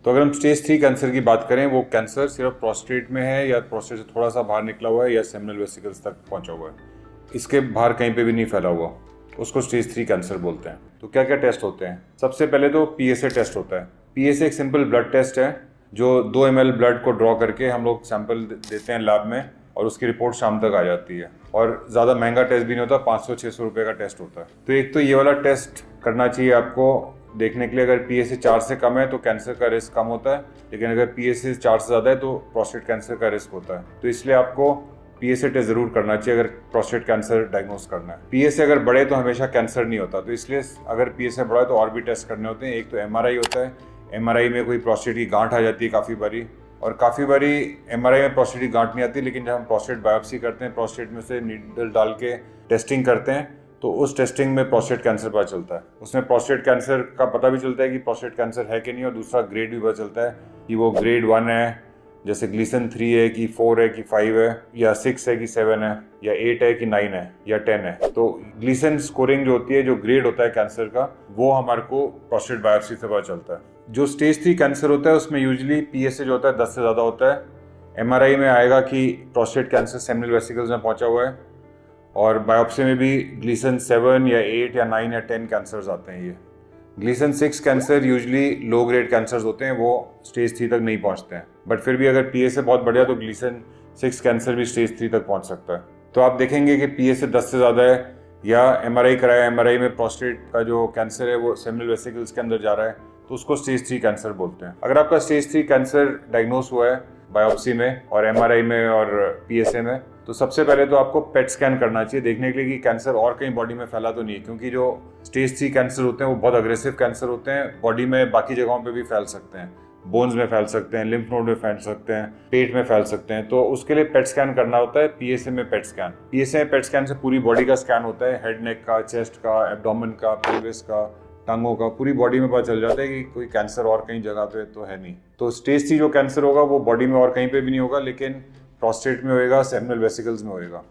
तो अगर हम स्टेज 3 कैंसर की बात करें, वो कैंसर सिर्फ प्रोस्टेट में है या प्रोस्टेट से थोड़ा सा बाहर निकला हुआ है या सेमिनल वेसिकल्स तक पहुंचा हुआ है, इसके बाहर कहीं पे भी नहीं फैला हुआ, उसको स्टेज 3 कैंसर बोलते हैं। तो क्या क्या टेस्ट होते हैं? सबसे पहले तो पीएसए टेस्ट होता है। पीएसए एक सिंपल ब्लड टेस्ट है जो 2 ml ब्लड को ड्रॉ करके हम लोग सैंपल देते हैं लैब में और उसकी रिपोर्ट शाम तक आ जाती है। और ज़्यादा महंगा टेस्ट भी नहीं होता, 500-600 रुपये का टेस्ट होता है। तो एक तो ये वाला टेस्ट करना चाहिए आपको देखने के लिए। अगर पीएसए 4 से कम है तो कैंसर का रिस्क कम होता है, लेकिन अगर पीएसए 4 से ज़्यादा है तो प्रोस्टेट कैंसर का रिस्क होता है। तो इसलिए आपको पीएसए टेस्ट जरूर करना चाहिए अगर प्रोस्टेट कैंसर डायग्नोस करना है। पीएसए अगर बढ़े तो हमेशा कैंसर नहीं होता, तो इसलिए अगर पीएसए बढ़ा है तो और भी टेस्ट करने होते हैं। एक तो एमआरआई होता है, एमआरआई में कोई प्रोस्टेट की गांठ आ जाती है काफ़ी बारी, और काफ़ी बारी एमआरआई में प्रोस्टेट की गांठ नहीं आती, लेकिन जब हम प्रोस्टेट बायोप्सी करते हैं, प्रोस्टेट में से नीडल डाल के टेस्टिंग करते हैं, तो उस टेस्टिंग में प्रोस्टेट कैंसर पता चलता है। उसमें प्रोस्टेट कैंसर का पता भी चलता है कि प्रोस्टेट कैंसर है कि नहीं, और दूसरा ग्रेड भी पता चलता है कि वो ग्रेड 1 है, जैसे ग्लीसन 3 है कि 4 है कि 5 है, या 6 है कि 7 है, या 8 है कि 9 है, या 10 है। तो ग्लीसन स्कोरिंग जो होती है, जो ग्रेड होता है कैंसर का, वो हमारे को प्रोस्टेट बायोप्सी से पता चलता है। जो स्टेज 3 कैंसर होता है उसमें यूजुअली पीएसए जो होता है 10 से ज़्यादा होता है। एमआरआई में आएगा कि प्रोस्टेट कैंसर सेमिनल वेसिकल्स में पहुंचा हुआ है, और बायोप्सी में भी ग्लीसन 7 या 8 या 9 या 10 कैंसर्स आते हैं। ये Gleason 6 cancer usually low grade cancers होते हैं, वो स्टेज 3 तक नहीं पहुंचते हैं, बट फिर भी अगर पीएसए बहुत बढ़िया तो ग्लीसन 6 कैंसर भी स्टेज 3 तक पहुंच सकता है। तो आप देखेंगे कि पीएसए 10 से ज़्यादा है या एमआरआई कराया, एमआरआई में प्रोस्टेट का जो कैंसर है वो सेमिनल वेसिकल्स के अंदर जा रहा है, तो उसको स्टेज 3 कैंसर बोलते हैं। अगर आपका स्टेज 3 कैंसर डायग्नोस हुआ है बायोप्सी में और एमआरआई में और पीएसए में, तो सबसे पहले तो आपको पेट स्कैन करना चाहिए देखने के लिए कि कैंसर और कहीं बॉडी में फैला तो नहीं है, क्योंकि जो स्टेज 3 कैंसर होते हैं वो बहुत अग्रेसिव कैंसर होते हैं, बॉडी में बाकी जगहों पे भी फैल सकते हैं, बोन्स में फैल सकते हैं, लिम्फ नोड में फैल सकते हैं, पेट में फैल सकते हैं। तो उसके लिए पेट स्कैन करना होता है। पीएसए में पेट स्कैन, पीएसए में पेट स्कैन से पूरी बॉडी का स्कैन होता है, हेड नेक का, चेस्ट का, एब्डोमेन का, पेल्विस का, टांगों का, पूरी बॉडी में पता चल जाता है कि कोई कैंसर और कहीं जगह पे तो है नहीं। तो स्टेज 3 जो कैंसर होगा वो बॉडी में और कहीं पे भी नहीं होगा, लेकिन प्रोस्टेट में होएगा, सेमिनल वेसिकल्स में होएगा।